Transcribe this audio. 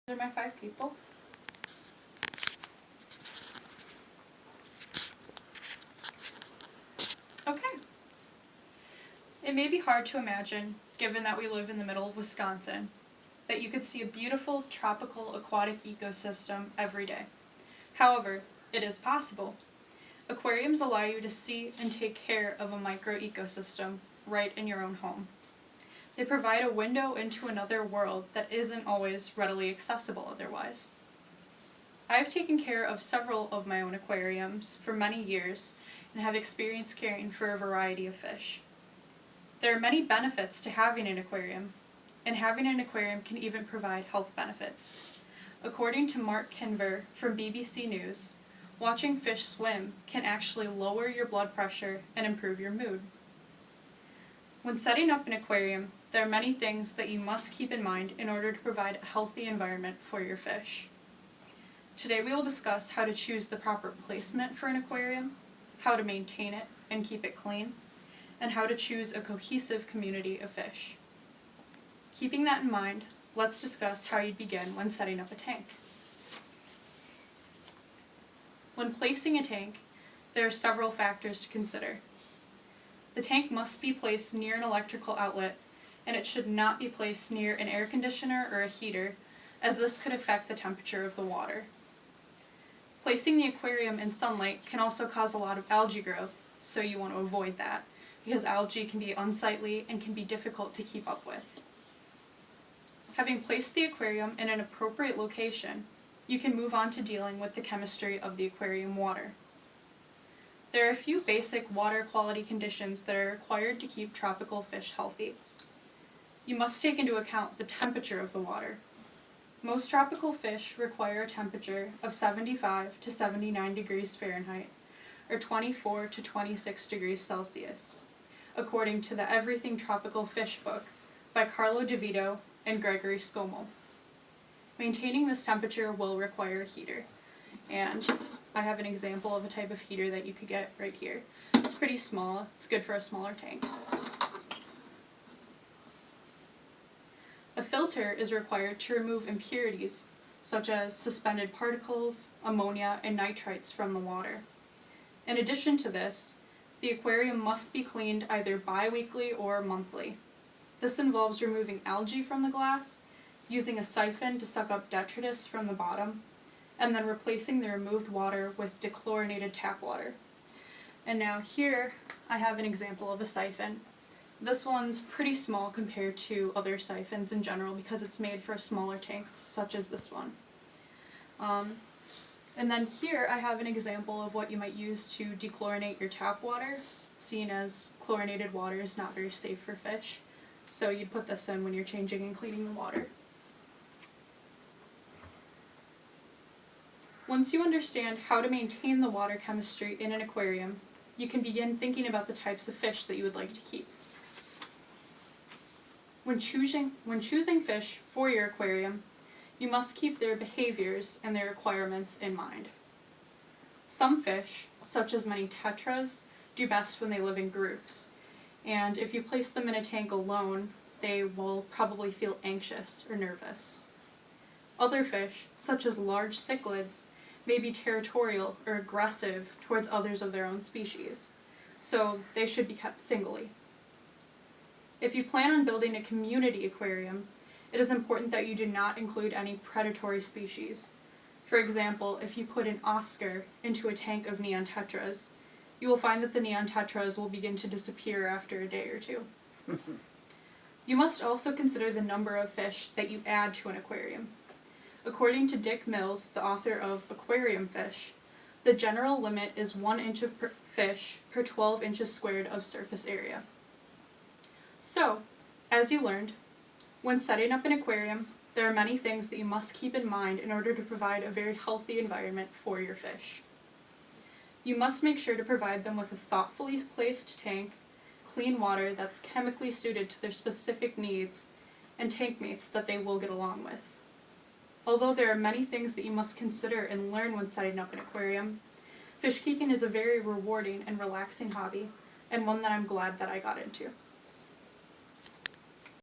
These are my 5 people. Okay. It may be hard to imagine, given that we live in the middle of Wisconsin, that you could see a beautiful tropical aquatic ecosystem every day. However, it is possible. Aquariums allow you to see and take care of a micro-ecosystem right in your own home. They provide a window into another world that isn't always readily accessible otherwise. I have taken care of several of my own aquariums for many years and have experience caring for a variety of fish. There are many benefits to having an aquarium, and having an aquarium can even provide health benefits. According to Mark Kinver from BBC News, watching fish swim can actually lower your blood pressure and improve your mood. When setting up an aquarium, there are many things that you must keep in mind in order to provide a healthy environment for your fish. Today we will discuss how to choose the proper placement for an aquarium, how to maintain it and keep it clean, and how to choose a cohesive community of fish. Keeping that in mind, let's discuss how you'd begin when setting up a tank. When placing a tank, there are several factors to consider. The tank must be placed near an electrical outlet, and it should not be placed near an air conditioner or a heater, as this could affect the temperature of the water. Placing the aquarium in sunlight can also cause a lot of algae growth, so you want to avoid that, because algae can be unsightly and can be difficult to keep up with. Having placed the aquarium in an appropriate location, you can move on to dealing with the chemistry of the aquarium water. There are a few basic water quality conditions that are required to keep tropical fish healthy. You must take into account the temperature of the water. Most tropical fish require a temperature of 75 to 79 degrees Fahrenheit, or 24 to 26 degrees Celsius, according to the Everything Tropical Fish book by Carlo DeVito and Gregory Scommel. Maintaining this temperature will require a heater, and I have an example of a type of heater that you could get right here. It's pretty small, it's good for a smaller tank. A filter is required to remove impurities, such as suspended particles, ammonia, and nitrites from the water. In addition to this, the aquarium must be cleaned either bi-weekly or monthly. This involves removing algae from the glass, using a siphon to suck up detritus from the bottom, and then replacing the removed water with dechlorinated tap water. And now here I have an example of a siphon. This one's pretty small compared to other siphons in general because it's made for smaller tanks such as this one. And then here I have an example of what you might use to dechlorinate your tap water, seeing as chlorinated water is not very safe for fish. So you'd put this in when you're changing and cleaning the water. Once you understand how to maintain the water chemistry in an aquarium, you can begin thinking about the types of fish that you would like to keep. When choosing fish for your aquarium, you must keep their behaviors and their requirements in mind. Some fish, such as many tetras, do best when they live in groups, and if you place them in a tank alone, they will probably feel anxious or nervous. Other fish, such as large cichlids, may be territorial or aggressive towards others of their own species, so they should be kept singly. If you plan on building a community aquarium, it is important that you do not include any predatory species. For example, if you put an Oscar into a tank of neon tetras, you will find that the neon tetras will begin to disappear after a day or two. You must also consider the number of fish that you add to an aquarium. According to Dick Mills, the author of Aquarium Fish, the general limit is 1 inch of fish per 12 inches squared of surface area. So, as you learned, when setting up an aquarium, there are many things that you must keep in mind in order to provide a very healthy environment for your fish. You must make sure to provide them with a thoughtfully placed tank, clean water that's chemically suited to their specific needs, and tank mates that they will get along with. Although there are many things that you must consider and learn when setting up an aquarium, fish keeping is a very rewarding and relaxing hobby, and one that I'm glad that I got into.